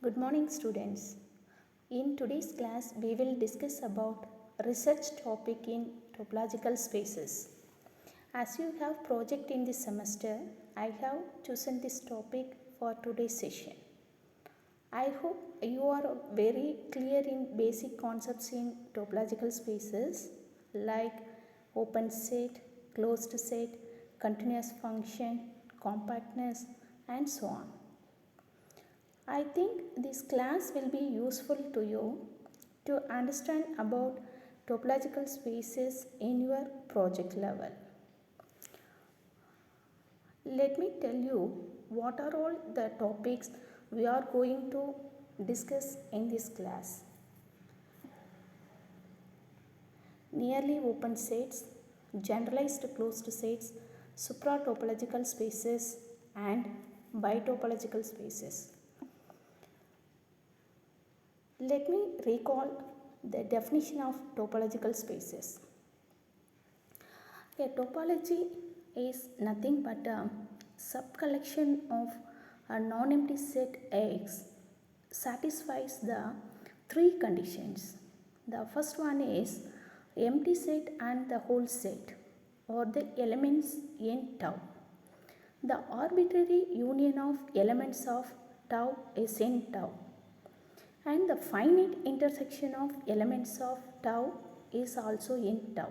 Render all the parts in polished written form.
Good morning students. In today's class we will discuss about research topic in topological spaces. As you have project in this semester, I have chosen this topic for today's session. I hope you are very clear in basic concepts in topological spaces like open set, closed set, continuous function, compactness and so on. I think this class will be useful to you to understand about topological spaces in your project level. Let me tell you what are all the topics we are going to discuss in this class. Nearly open sets, generalized closed sets, supratopological spaces and biotopological spaces. Let me recall the definition of topological spaces. A topology is nothing but a subcollection of a non-empty set X satisfies the three conditions. The first one is empty set and the whole set or the elements in tau. The arbitrary union of elements of tau is in tau. And the finite intersection of elements of tau is also in tau.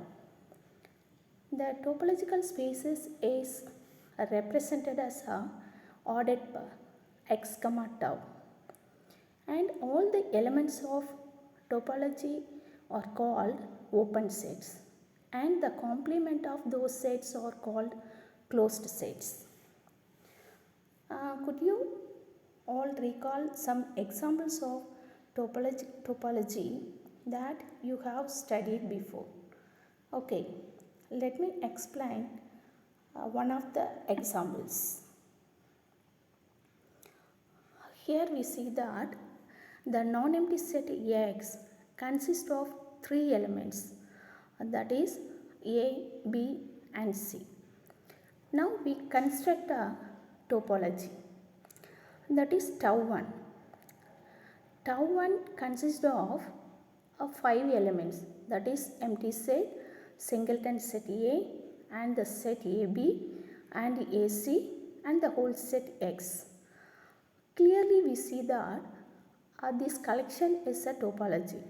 The topological spaces is represented as a ordered pair x comma tau, and all the elements of topology are called open sets and the complement of those sets are called closed sets. Could you all recall some examples of topology that you have studied before? Okay, let me explain one of the examples. Here we see that the non-empty set X consists of three elements, that is A, B and C. Now we construct a topology, that is tau 1. Tau 1 consists of 5 elements, that is empty set, singleton set A and the set AB and AC and the whole set X. Clearly we see that this collection is a topology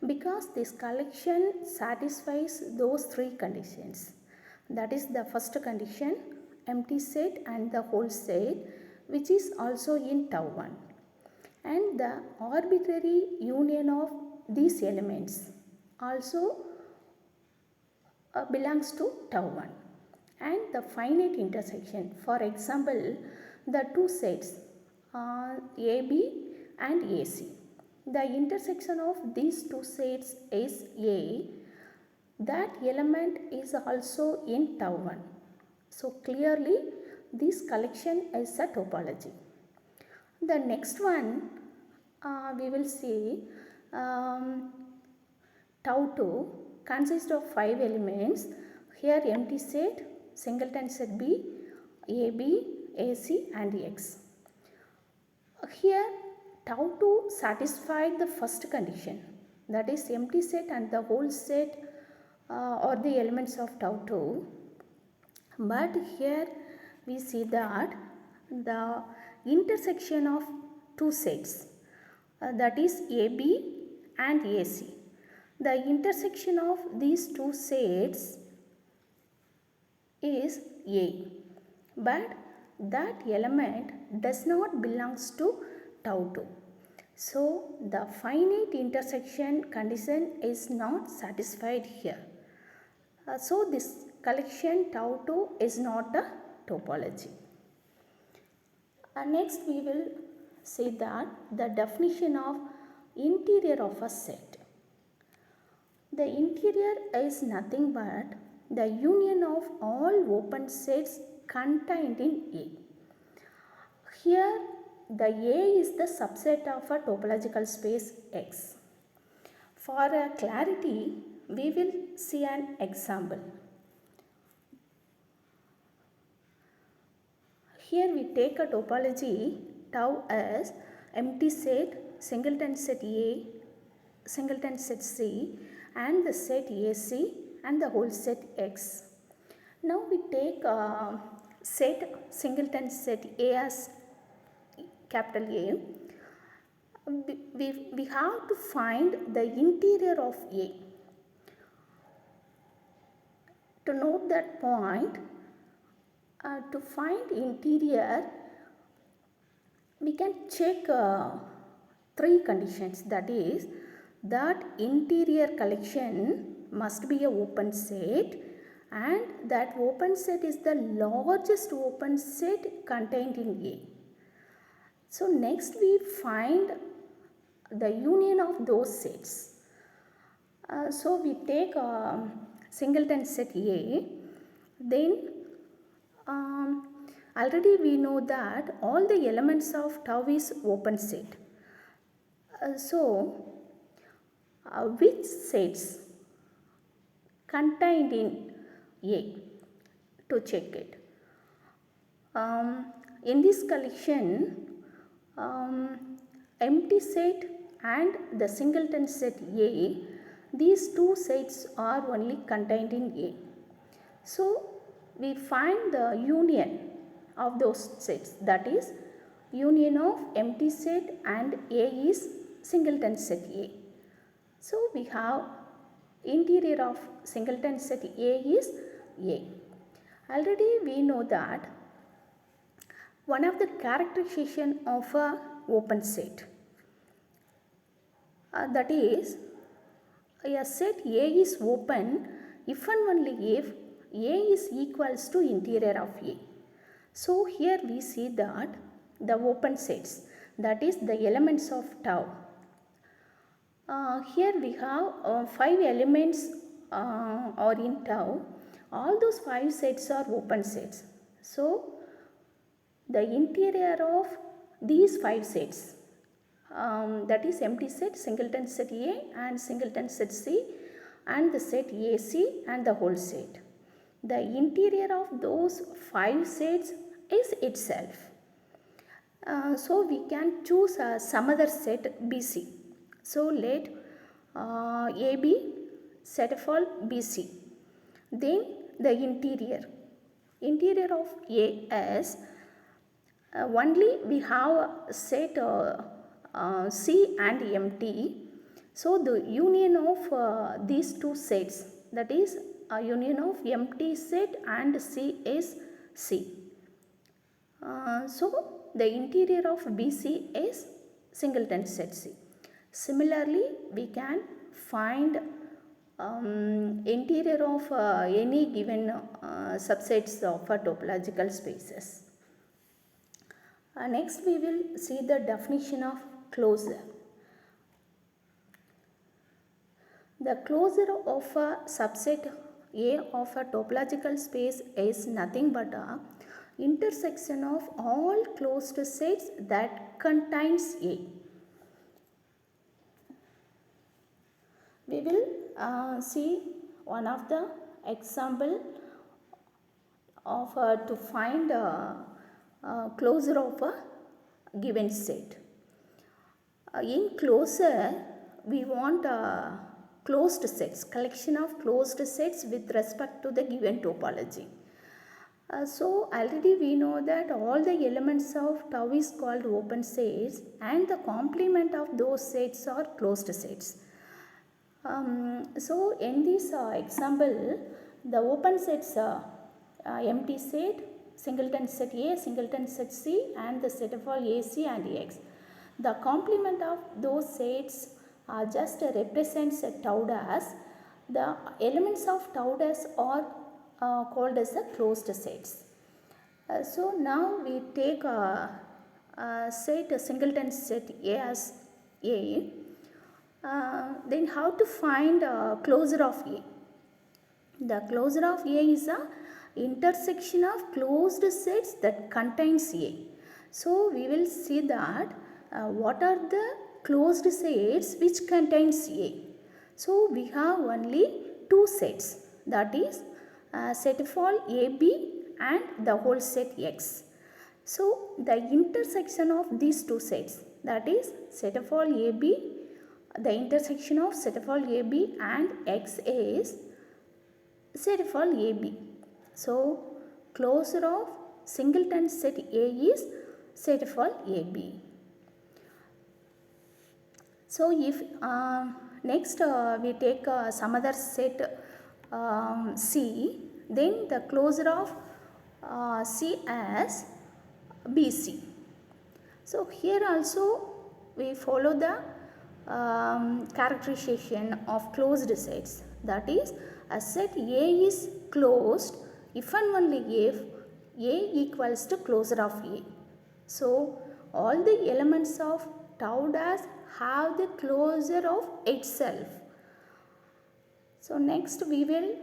because this collection satisfies those three conditions. That is the first condition, empty set and the whole set, which is also in tau 1. And the arbitrary union of these elements also belongs to tau 1. And the finite intersection, for example, the two sets AB and AC. The intersection of these two sets is A. That element is also in tau 1. So clearly this collection is a topology. The next one we will see tau 2 consists of 5 elements. Here empty set, singleton set B, AB, AC and X. Here tau 2 satisfied the first condition, that is empty set and the whole set are the elements of tau 2. But here we see that the intersection of two sets, that is AB and AC. The intersection of these two sets is A, but that element does not belongs to tau 2. So the finite intersection condition is not satisfied here. So this collection tau 2 is not a topology. Next we will see that the definition of interior of a set. The interior is nothing but the union of all open sets contained in A. Here the A is the subset of a topological space X. For clarity, we will see an example. Here we take a topology tau as empty set, singleton set A, singleton set C, and the set AC and the whole set X. Now we take set singleton set A as capital A. We have to find the interior of A. To note that point, to find interior, we can check three conditions. That is, that interior collection must be a open set, and that open set is the largest open set contained in A. So next we find the union of those sets. So we take singleton set A, then already we know that all the elements of tau is open set. Which sets contained in A, to check it. In this collection, empty set and the singleton set A, these two sets are only contained in A. So we find the union of those sets, that is, union of empty set and A is singleton set A. So we have interior of singleton set A is A. Already we know that one of the characterization of a open set, that is, a set A is open if and only if A is equals to interior of A. So here we see that the open sets, that is the elements of tau. Here we have 5 elements are in tau. All those 5 sets are open sets. So the interior of these 5 sets, that is empty set, singleton set A and singleton set C and the set AC and the whole set. The interior of those 5 sets is itself. So we can choose some other set BC. So let AB set of all BC. Then the interior of A as only we have set C and empty. So the union of these two sets, that is a union of empty set and C is C. So the interior of BC is singleton set C. Similarly, we can find interior of any given subsets of topological spaces. Next we will see the definition of closure. The closure of a subset A of a topological space is nothing but a intersection of all closed sets that contains A. We will see one of the example of to find closure of a given set. In closure, we want closed sets, collection of closed sets with respect to the given topology. So already we know that all the elements of tau is called open sets and the complement of those sets are closed sets. So in this example, the open sets empty set, singleton set A, singleton set C and the set of all AC and X. The complement of those sets just represents a tau dash. The elements of tau dash are called as the closed sets. So now we take set singleton set A as A. Then how to find closure of A? The closure of A is a intersection of closed sets that contains A. So we will see that what are the closed sets which contains A. So we have only two sets, that is set of all AB and the whole set X. So the intersection of these two sets, that is set of all AB, the intersection of set of all AB and X is set of all AB. So closure of singleton set A is set of all AB. So if next we take some other set C, then the closure of C as BC. So here also we follow the characterization of closed sets, that is a set A is closed if and only if A equals to closure of A. So all the elements of tau dash have the closure of itself. So next we will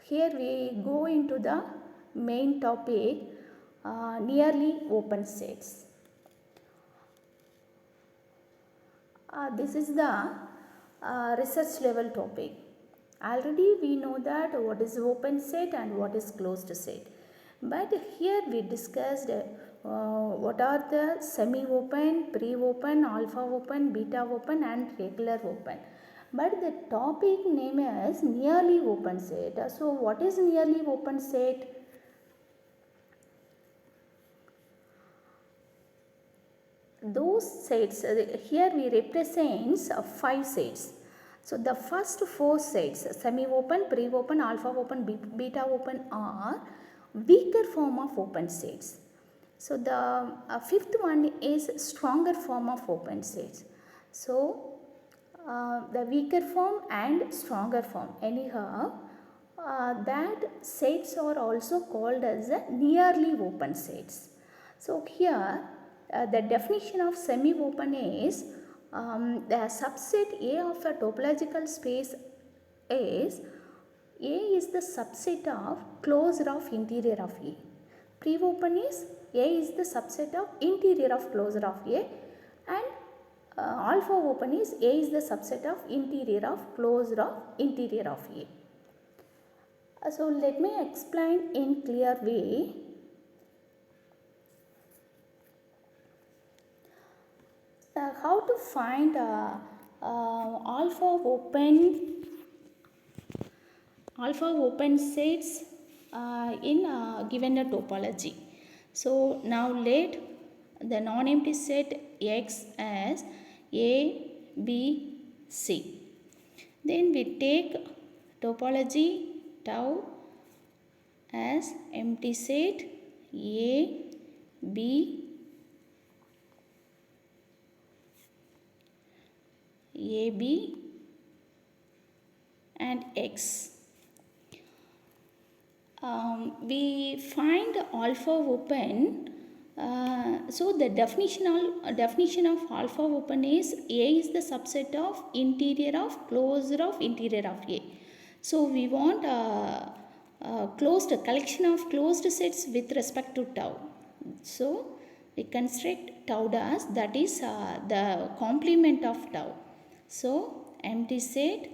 here we go into the main topic, nearly open sets. This is the research level topic. Already we know that what is open set and what is closed set. But here we discussed what are the semi-open, pre-open, alpha open, beta open and regular open. But the topic name is nearly open set. So what is nearly open set? Those sets, here we represent 5 sets. So the first 4 sets, semi-open, pre-open, alpha open, beta open are weaker form of open sets. So the fifth one is stronger form of open sets. So the weaker form and stronger form, anyhow that sets are also called as nearly open sets. So here the definition of semi-open is the subset A of a topological space is A is the subset of closure of interior of A. Pre-open is A is the subset of interior of closure of A, and alpha open is A is the subset of interior of closure of interior of A. So let me explain in clear way. How to find alpha open sets in given a topology. So now let the non-empty set X as A, B, C. Then we take topology tau as empty set A, B, AB and X. We find alpha open. So the definition of alpha open is A is the subset of interior of closure of interior of A. So we want a collection of closed sets with respect to tau. So we construct tau dash, that is the complement of tau. So empty set,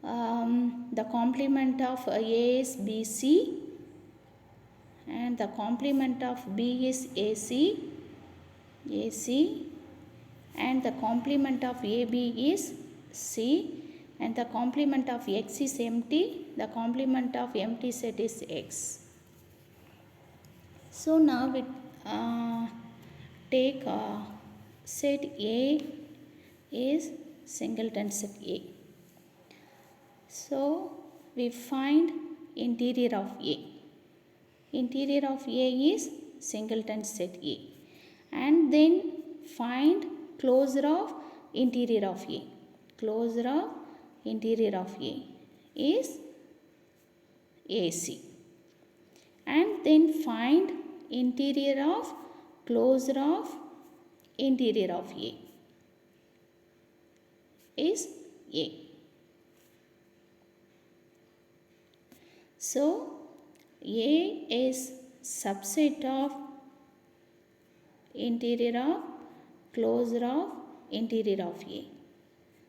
the complement of A is BC and the complement of B is AC and the complement of AB is C and the complement of X is empty, the complement of empty set is X. So now we take set A is singleton set A. So we find interior of A. Interior of A is singleton set A, and then find closure of interior of A. Closure of interior of A is AC, and then find interior of closure of interior of A is A. So A is subset of interior of closure of interior of A.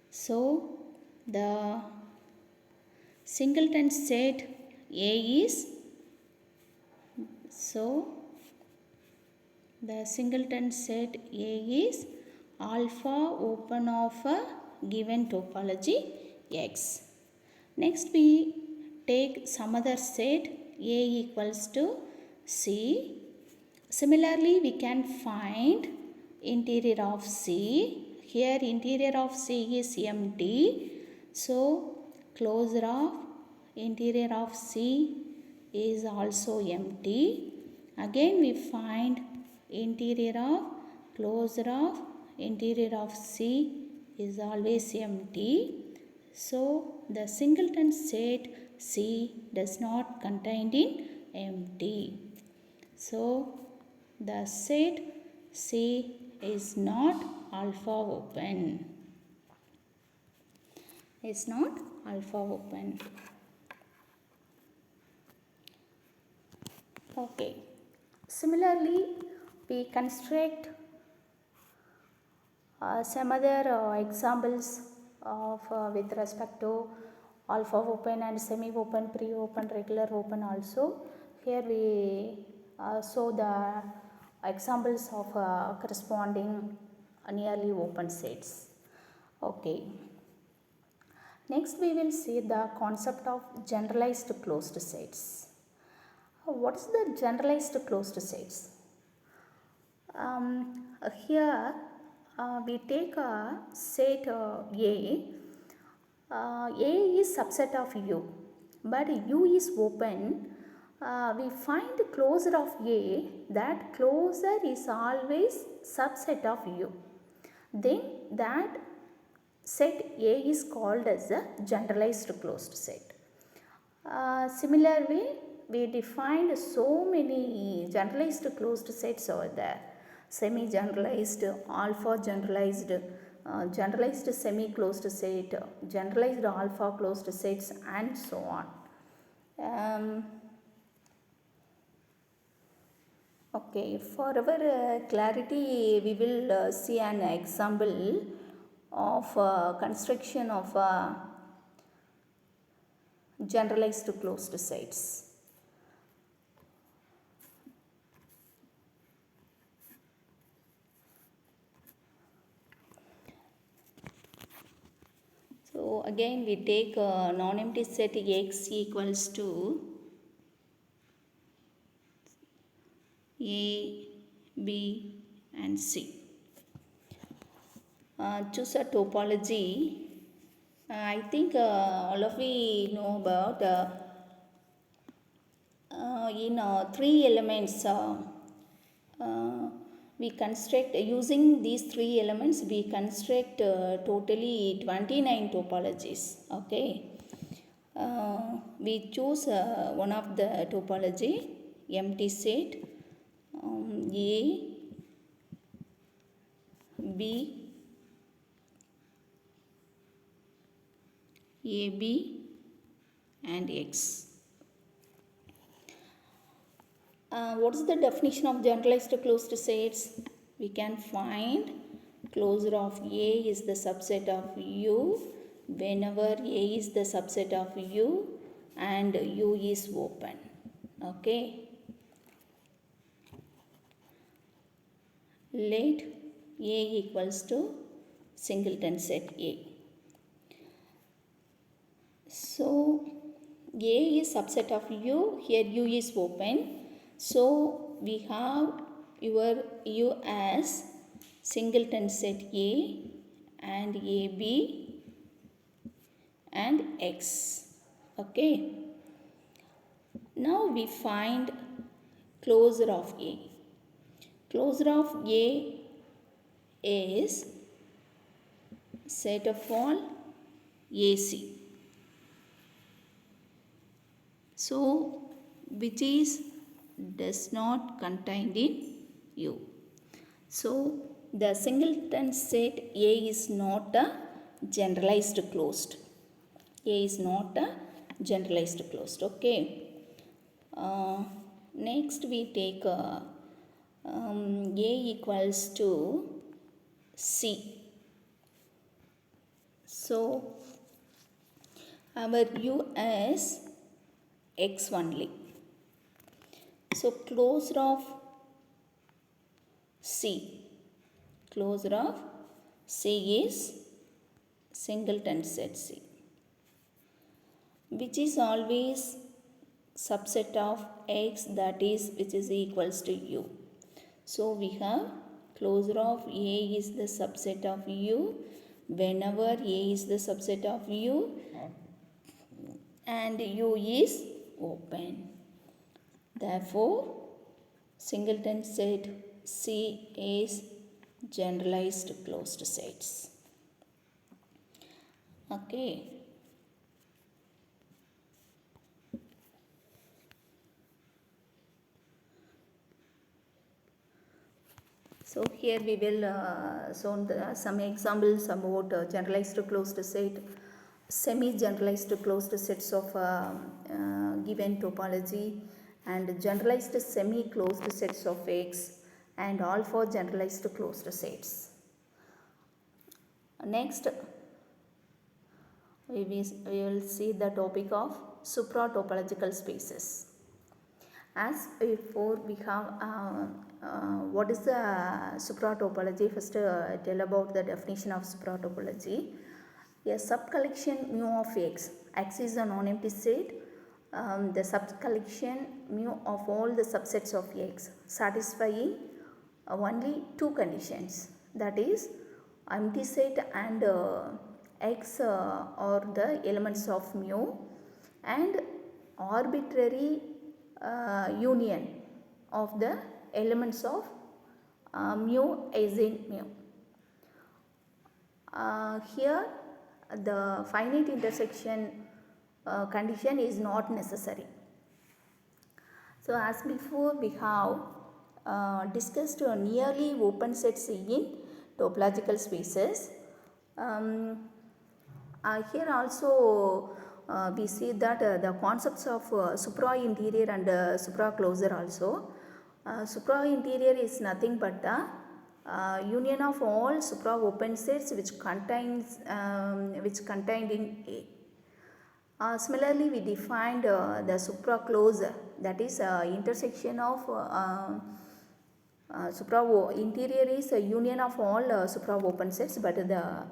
So the singleton set A is, so The singleton set A is alpha open of a given topology X. Next we take some other set A equals to C. Similarly we can find interior of C. Here interior of C is empty. So closure of interior of C is also empty. Again we find interior of closure of interior of C is always empty. So the singleton set C does not contain in empty. So the set C is not alpha open. Is not alpha open. Okay. Similarly, we construct some other examples of with respect to alpha open and semi open, pre-open, regular open also. Here we show the examples of corresponding nearly open sets. Okay. Next we will see the concept of generalized closed sets. What is the generalized closed sets? Here we take a set A. A is subset of U, but U is open. We find closure of A, that closure is always subset of U. Then that set A is called as a generalized closed set. Similarly, we defined so many generalized closed sets over there. Semi-generalized, alpha generalized, generalized semi-closed set, generalized alpha closed sets, and so on. Okay, for our clarity, we will see an example of construction of generalized closed sets. So again we take a non-empty set X equals to A, B and C. Choose a topology. I think all of we know about in 3 elements we construct, using these 3 elements we construct totally 29 topologies. Okay, we choose one of the topology, empty set A, B, AB and X. What is the definition of generalized closed sets? We can find closure of A is the subset of U whenever A is the subset of U and U is open. Okay. Let A equals to singleton set A. So A is subset of U, here U is open. So we have your U as singleton set A and AB and X. Okay. Now we find closure of A. Closure of A is set of all AC. So which is does not contained in U. So the singleton set A is not a generalized closed. A is not a generalized closed. Okay. Next we take A equals to C. So our U is X only. So closure of C. Closure of C is singleton set C, which is always subset of X, that is which is equals to U. So we have closure of A is the subset of U whenever A is the subset of U and U is open. Therefore, singleton set C is generalized closed sets. Okay. So here we will show some examples about generalized closed set, semi-generalized closed sets of given topology, and generalized semi-closed sets of X, and all for generalized closed sets. Next, we will see the topic of supratopological spaces. As before, we have what is the supratopology. First, tell about the definition of supratopology. A subcollection mu of X is a non-empty set. The subcollection mu of all the subsets of X satisfying only two conditions, that is empty set and X are the elements of mu, and arbitrary union of the elements of mu is in mu. Here the finite intersection condition is not necessary. So as before, we have discussed nearly open sets in topological spaces. Here also we see that the concepts of supra interior and supra closure also. Supra interior is nothing but the union of all supra open sets which contained in A. Similarly, we defined the supra closure, that is intersection of supra interior is a union of all supra open sets, but the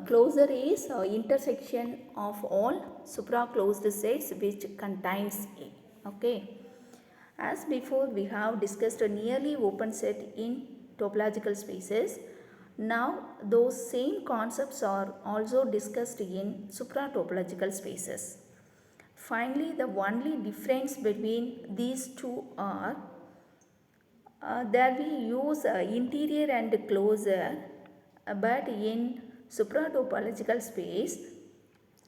closure is intersection of all supra closed sets which contains A. Okay. As before, we have discussed a nearly open set in topological spaces. Now those same concepts are also discussed in supratopological spaces. Finally, the only difference between these two are that we use interior and closure, but in supratopological space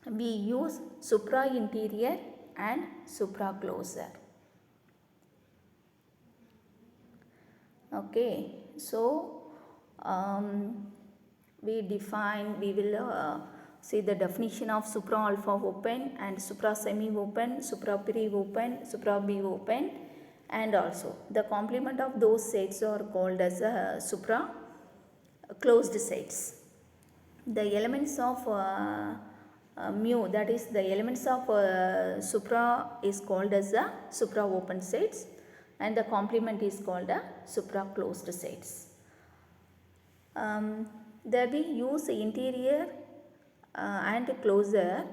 we use supra interior and supra closure. Okay, so we will see the definition of supra alpha open and supra semi open, supra pre open, supra B open, and also the complement of those sets are called as supra closed sets. The elements of mu, that is the elements of supra is called as the supra open sets, and the complement is called a supra closed sets. There we use interior and closure,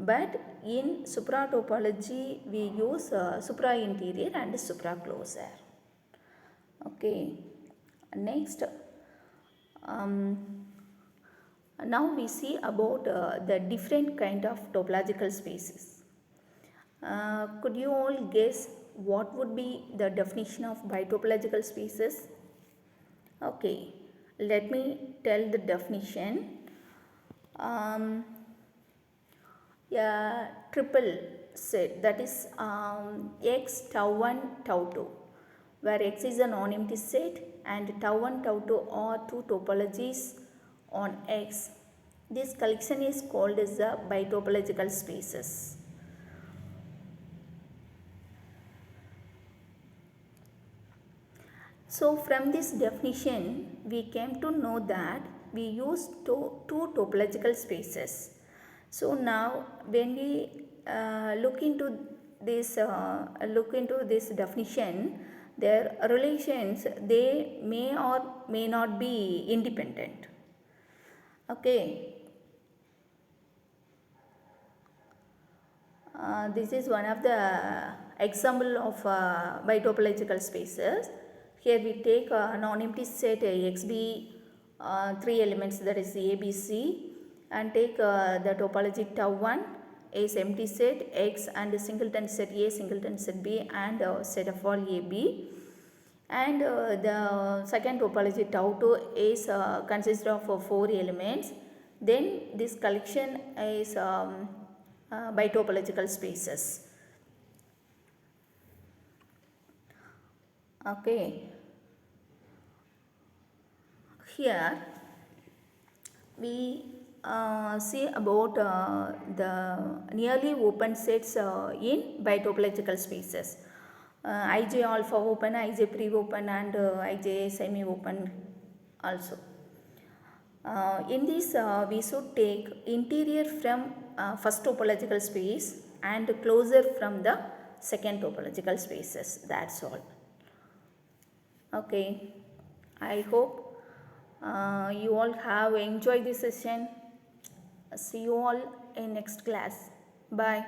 but in supratopology we use supra interior and supra closure. Okay, next now we see about the different kind of topological spaces. Could you all guess what would be the definition of biotopological spaces? Okay, let me tell the definition. A triple set, that is X tau 1 tau 2, where X is a non-empty set and tau 1 tau 2 are two topologies on X. This collection is called as the biotopological spaces. So from this definition we came to know that we use two topological spaces. So now when we look into this definition, their relations, they may or may not be independent. Okay. This is one of the example of biotopological spaces. Here we take a non-empty set XB, three elements, that is A, B, C, and take the topology tau 1 is empty set X and singleton set A, singleton set B, and set of all AB. And the second topology tau 2 is consists of 4 elements. Then this collection is biotopological spaces. Okay. Here we see about the nearly open sets in biotopological spaces. Ij alpha open, Ij pre-open, and Ij semi-open also. In this we should take interior from first topological space and closer from the second topological spaces. That's all. Okay, I hope you all have enjoyed this session. See you all in next class. Bye.